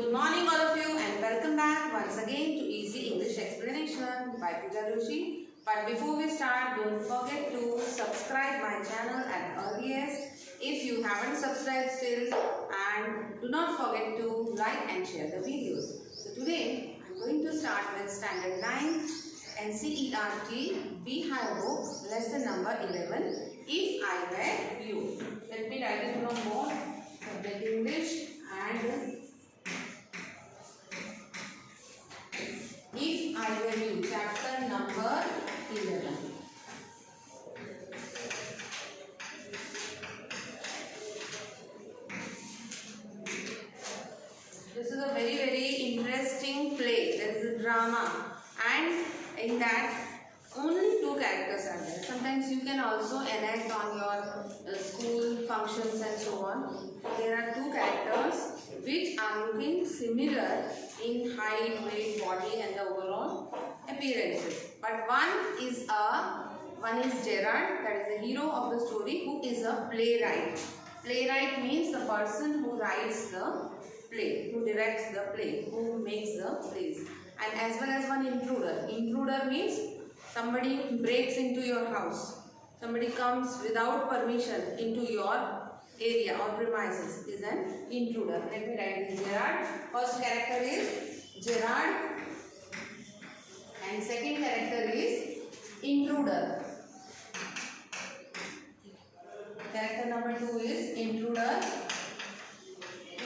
Good morning all of you and welcome back once again to Easy English Explanation by Ruchi. But before we start, don't forget to subscribe my channel at earliest if you haven't subscribed still, and do not forget to like and share the videos. So today I'm going to start with Standard 9 NCERT Beehive book lesson number 11, If I Were You. Let me write it on board, subject English and If I Were You, chapter number 11. This is a very interesting play. There is a drama, and in that only two characters are there. Sometimes you can also enact on your school functions and so on. There are two characters which are looking similar in height, weight, body and the overall appearances. But one is Gerard, that is the hero of the story, who is a playwright. Playwright means the person who writes the play, who directs the play, who makes the plays. And as well as one intruder. Intruder means somebody breaks into your house. Somebody comes without permission into your area or premises is an intruder. Let me write this. Gerard. First character is Gerard and second character is intruder. Character number 2 is intruder.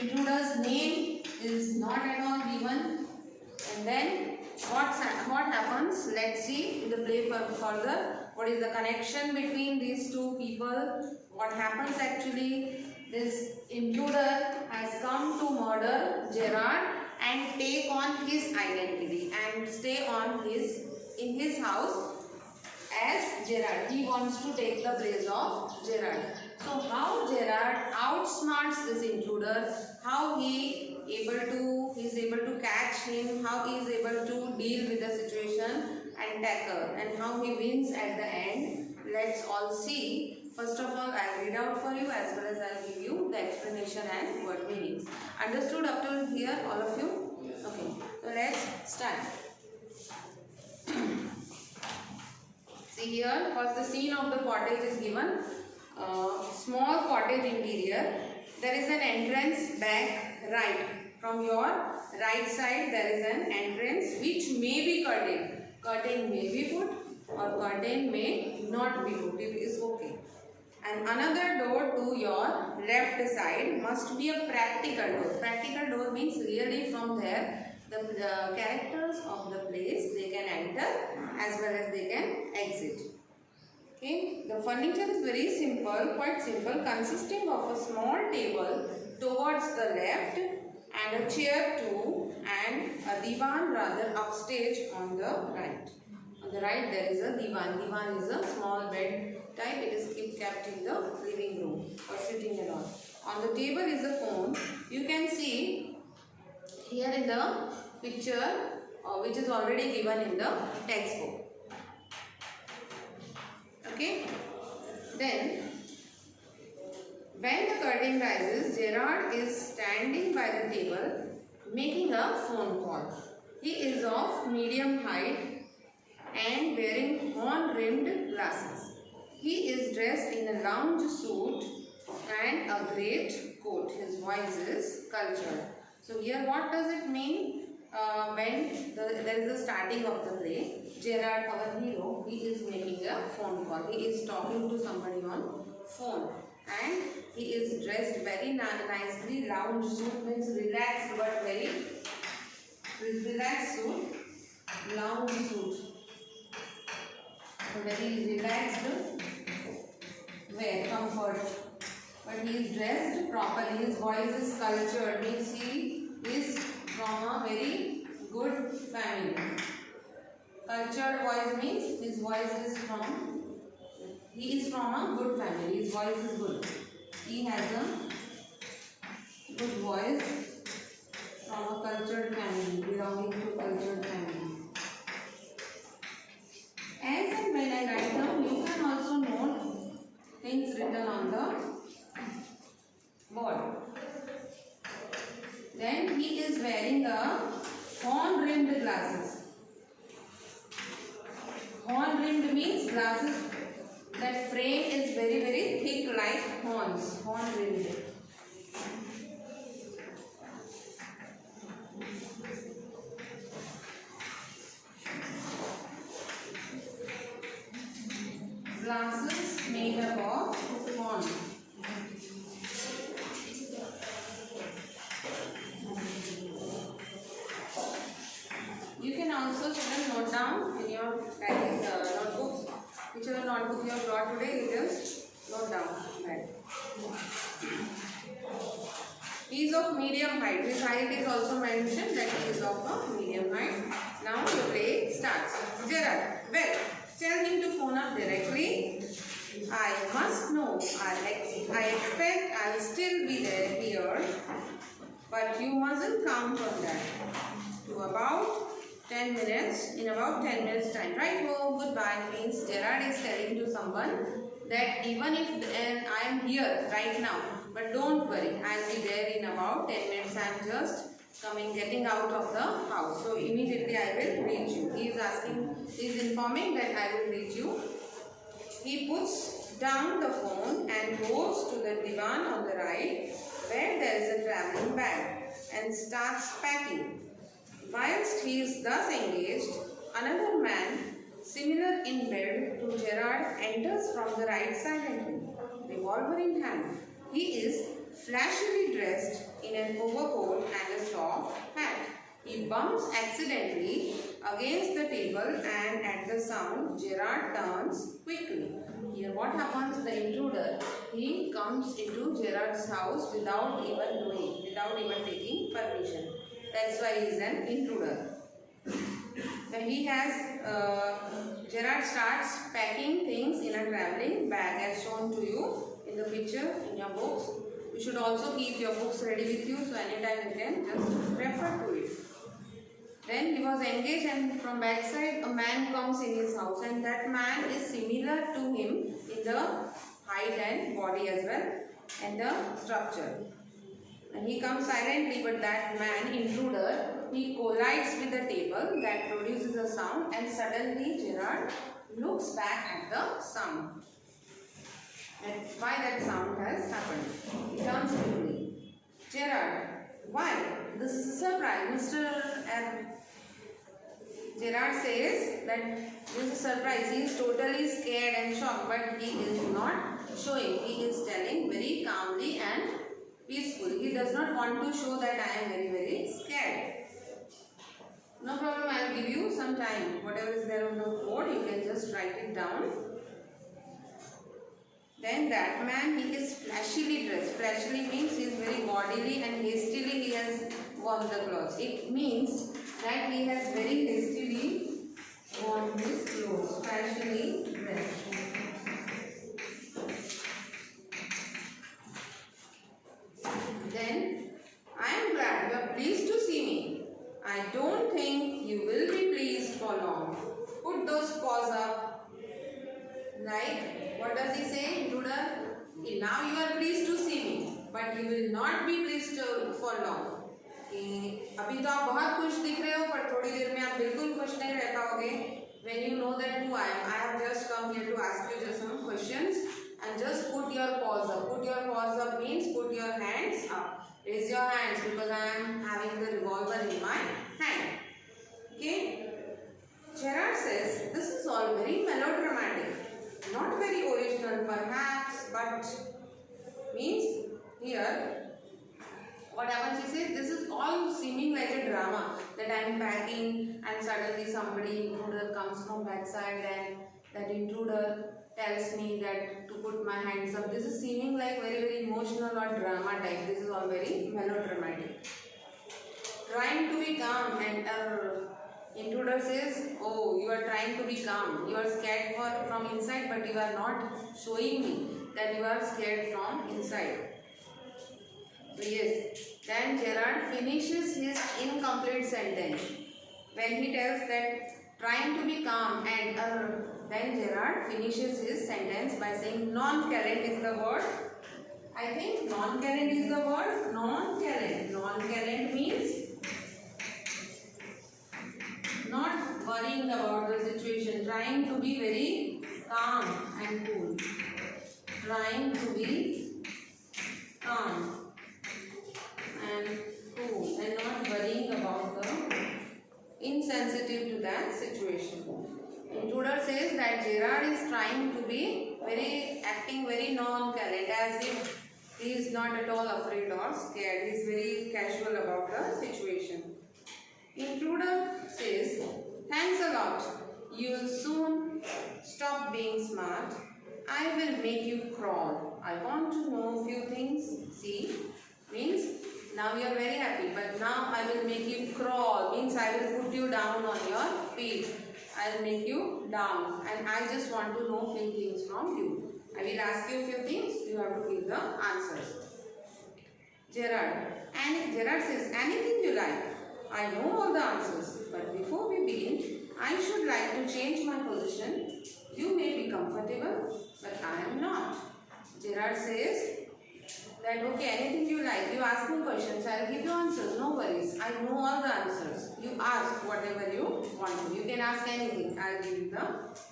Intruder's name is not at all given. And then what happens? Let's see in the play further. What is the connection between these two people? What happens actually? This intruder has come to murder Gerard and take on his identity and stay in his house as Gerard. He wants to take the place of Gerard. So how Gerard outsmarts this intruder, how he is able to catch him, how he is able to deal with the situation and tackle, and how he wins at the end. Let's all see. First of all, I'll read out for you as well as I'll give you the explanation and word meanings. Understood up to here, all of you? Okay. So let's start. See here, first the scene of the cottage is given. Small cottage interior. There is an entrance back right. From your right side there is an entrance which may be curtained. Curtain may be put or curtain may not be put. It is okay. And another door to your left side must be a practical door. Practical door means really from there the characters of the place they can enter as well as they can exit. Okay. The furniture is very simple, quite simple, consisting of a small table towards the left and a chair too, and a divan rather upstage on the right. On the right there is a divan. Divan is a small bed type. It is kept in the living room or sitting alone. On the table is a phone. You can see here in the picture which is already given in the textbook. Okay. Then when the curtain rises, Gerard is standing by the table making a phone call. He is of medium height and wearing horn-rimmed glasses. He is dressed in a lounge suit and a great coat. His voice is cultured. So here what does it mean? When there is the starting of the play, Gerard, our hero, he is making a phone call. He is talking to somebody on phone and he is dressed very nicely. Lounge suit means relaxed but very relaxed suit. Lounge suit. So very relaxed wear, comfort. But he is dressed properly. His voice is cultured. Means he is from a very good family. Cultured voice means he is from a good family. His voice is good. He has a good voice from a cultured family, belonging to cultured family. As and when I write down, you can also note things written on the board. Then he is wearing a horn-rimmed glasses. Horn-rimmed means glasses that frame is very thick like horns. Horn-rimmed. Glasses made up of horn. You can also note down in your notebooks, whichever notebook you have brought today, you just note down that. He is of medium height. His height is also mentioned that he is of a medium height. Now the play starts. Gerard, well, tell him to phone up directly. I must know. I expect I'll still be there here, but you mustn't count on that. To about 10 minutes, in about 10 minutes time. Right home, goodbye means Gerard is telling to someone that even if I am here right now, but don't worry, I'll be there in about 10 minutes. I'm just getting out of the house. So immediately I will reach you. He is informing that I will reach you. He puts down the phone and goes to the divan on the right where there is a travelling bag and starts packing. Whilst he is thus engaged, another man, similar in build to Gerard, enters from the right silently, revolver in hand. He is flashily dressed in an overcoat and a soft hat. He bumps accidentally against the table and at the sound, Gerard turns quickly. Here what happens, the intruder, he comes into Gerard's house without even taking permission. That's why he is an intruder. Then Gerard starts packing things in a travelling bag as shown to you in the picture in your books. You should also keep your books ready with you, so anytime you can just refer to it. Then he was engaged and from backside a man comes in his house and that man is similar to him in the height and body as well and the structure. And he comes silently, but that man, intruder, he collides with the table that produces a sound and suddenly Gerard looks back at the sound. And why that sound has happened. He turns quickly. Gerard, why? This is a surprise. Gerard says that this is a surprise. He is totally scared and shocked, but he is not showing. He is telling very calmly and peacefully. He does not want to show that I am very scared. No problem, I will give you some time. Whatever is there on the board, you can just write it down. Then that man, he is flashily dressed. Flashily means he is very gaudily and hastily he has worn the clothes. It means that he has very hastily worn his clothes. Flashily dressed. Then, I am glad you are pleased to see me. I don't think you will be pleased for long. Put those paws up. Like, what does he say, intruder? Now you are pleased to see me, but you will not be pleased for long. अभी तो आप बहुत खुश दिख रहे हो, पर थोड़ी देर में आप बिल्कुल खुश नहीं रह पाओगे. When you know that who I am, I have just come here to ask you just some questions and just put your paws up. Put your paws up means put your hands up. Raise your hands because I am having the revolver in my hand. Okay? Gerard says this is all very melodramatic. Not very original perhaps, but means here what happens, he says this is all seeming like a drama, that I am packing and suddenly intruder comes from backside and that intruder tells me that to put my hands up. This is seeming like very emotional or drama type. This is all very melodramatic. Trying to be calm and intruder says, oh, you are trying to be calm. You are scared from inside, but you are not showing me that you are scared from inside. So yes, then Gerard finishes his incomplete sentence. When he tells that trying to be calm and then Gerard finishes his sentence by saying non-current is the word. I think non-current is the word. Non-current. Non-current means worrying about the situation, trying to be very calm and cool. Trying to be calm and cool and not worrying about the insensitive to that situation. Intruder says that Gerard is trying to be acting very nonchalant, as if he is not at all afraid or scared. He is very casual about the situation. Intruder says, thanks a lot. You will soon stop being smart. I will make you crawl. I want to know a few things. See, means now you are very happy, but now I will make you crawl. Means I will put you down on your feet. I will make you down, and I just want to know a few things from you. I will ask you a few things. You have to give the answers. Gerard says, anything you like. I know all the answers, but before we begin, I should like to change my position. You may be comfortable, but I am not. Gerard says that, okay, anything you like. You ask me questions, I will give you answers. No worries. I know all the answers. You ask whatever you want to. You can ask anything. I will give you the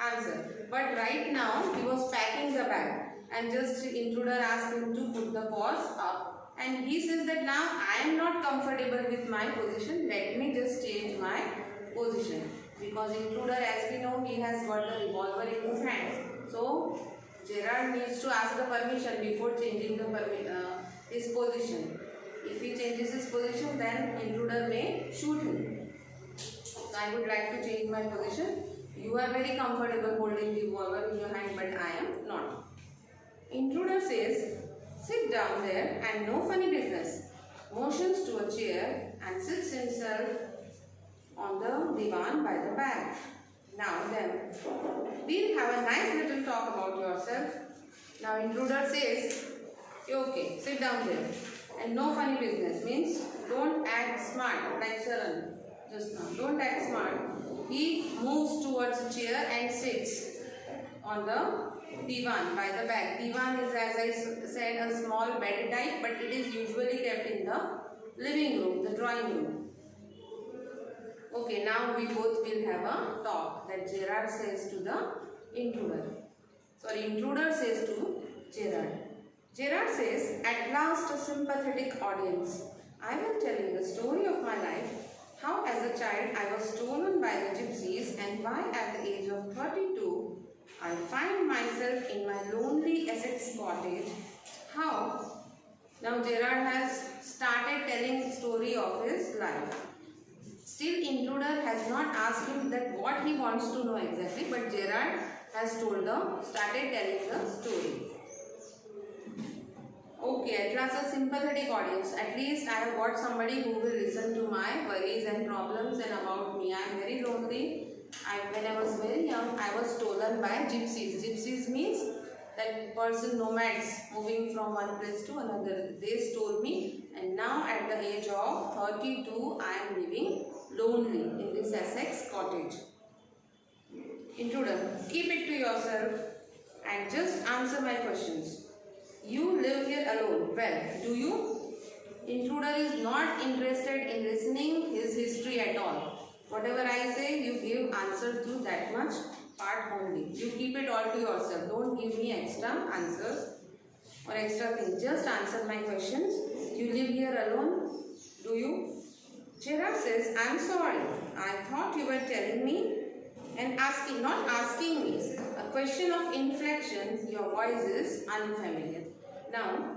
answer. But right now, he was packing the bag, and just intruder asked him to put the paws up. And he says that now I am not comfortable with my position. Let me just change my position. Because intruder, as we know, he has got the revolver in his hand. So Gerard needs to ask the permission before changing the his position. If he changes his position, then intruder may shoot him. So I would like to change my position. You are very comfortable holding the revolver in your hand, but I am not. Intruder says, sit down there and no funny business. Motions to a chair and sits himself on the divan by the bag. Now then, we'll have a nice little talk about yourself. Now intruder says, okay, sit down there. And no funny business means don't act smart like Sharan just now. Don't act smart. He moves towards a chair and sits on the divan by the back. Divan is, as I said, a small bed type, but it is usually kept in the living room, the drawing room. Okay, now we both will have a talk that Gerard says to the intruder. Sorry, intruder says to Gerard. Gerard says, at last a sympathetic audience. I will tell you the story of my life. How as a child I was stolen by the gypsies, and why at the age of 32 I find myself in my lonely Essex cottage. How? Now Gerard has started telling the story of his life. Still intruder has not asked him that what he wants to know exactly, but Gerard has started telling the story. Okay, at last a sympathetic audience. At least I have got somebody who will listen to my worries and problems and about me. I am very lonely. When I was very young, I was stolen by gypsies. Gypsies means that person, nomads, moving from one place to another. They stole me, and now at the age of 32, I am living lonely in this Essex cottage. Intruder, keep it to yourself and just answer my questions. You live here alone. Well, do you? Intruder is not interested in listening his history at all. Whatever I say, you give answer to that much part only. You keep it all to yourself. Don't give me extra answers or extra things. Just answer my questions. You live here alone. Do you? Gerard says, I'm sorry. I thought you were telling me and asking, not asking me. A question of inflection. Your voice is unfamiliar. Now,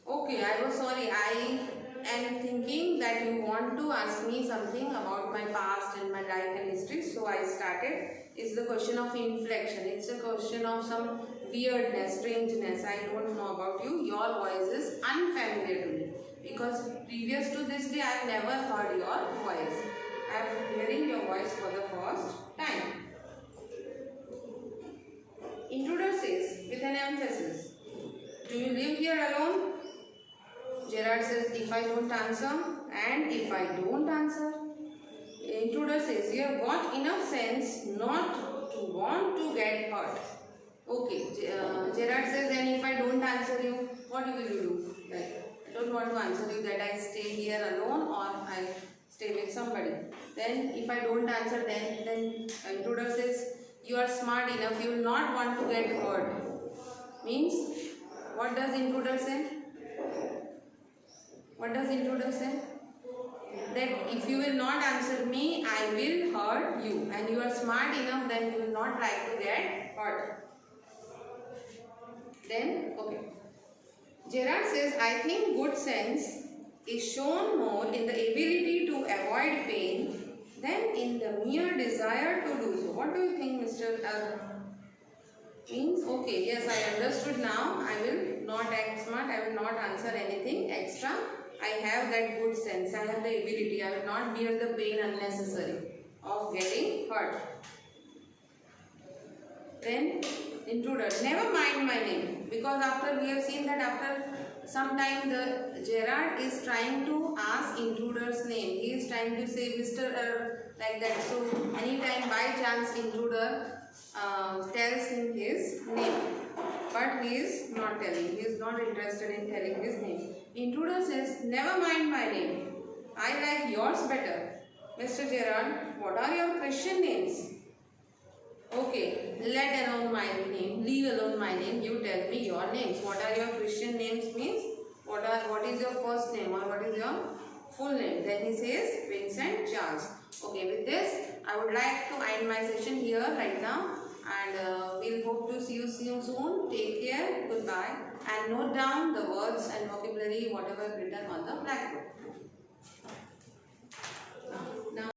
okay, I was sorry. I am thinking that you want to ask me something about my past and my life and history. So I started. It's the question of inflection. It's a question of some weirdness, strangeness. I don't know about you. Your voice is unfamiliar to me. Because previous to this day, I have never heard your voice. I am hearing your voice for the first time. Intruder says with an emphasis, do you live here alone? Gerard says, if I don't answer, and if I don't answer. Intruder says, you have got enough sense not to want to get hurt. Okay, Gerard says, then if I don't answer you, what will you do? Like, I don't want to answer you that I stay here alone or I stay with somebody. Then if I don't answer, then intruder says, you are smart enough, you will not want to get hurt. Means, what does intruder say? What does intruder say? That if you will not answer me, I will hurt you. And you are smart enough, then you will not like to get hurt. Then, okay. Gerard says, I think good sense is shown more in the ability to avoid pain than in the mere desire to do so. What do you think, Mr. Means, okay, yes, I understood now. I will not act smart. I will not answer anything extra. I have that good sense. I have the ability. I will not bear the pain unnecessary of getting hurt. Then, intruder, never mind my name, because after we have seen that after some time the Gerard is trying to ask intruder's name. He is trying to say Mr. Like that. So anytime by chance intruder tells him his name, but he is not telling. He is not interested in telling his name. Intruder says, never mind my name. I like yours better. Mr. Gerard, what are your Christian names? Okay, let alone my name, leave alone my name, you tell me your names. What are your Christian names means, what is your first name or what is your full name? Then he says, Vincent Charles. Okay, with this, I would like to end my session here right now, and we'll hope to see you soon. Take care, goodbye, and note down the words and vocabulary, whatever written on the blackboard.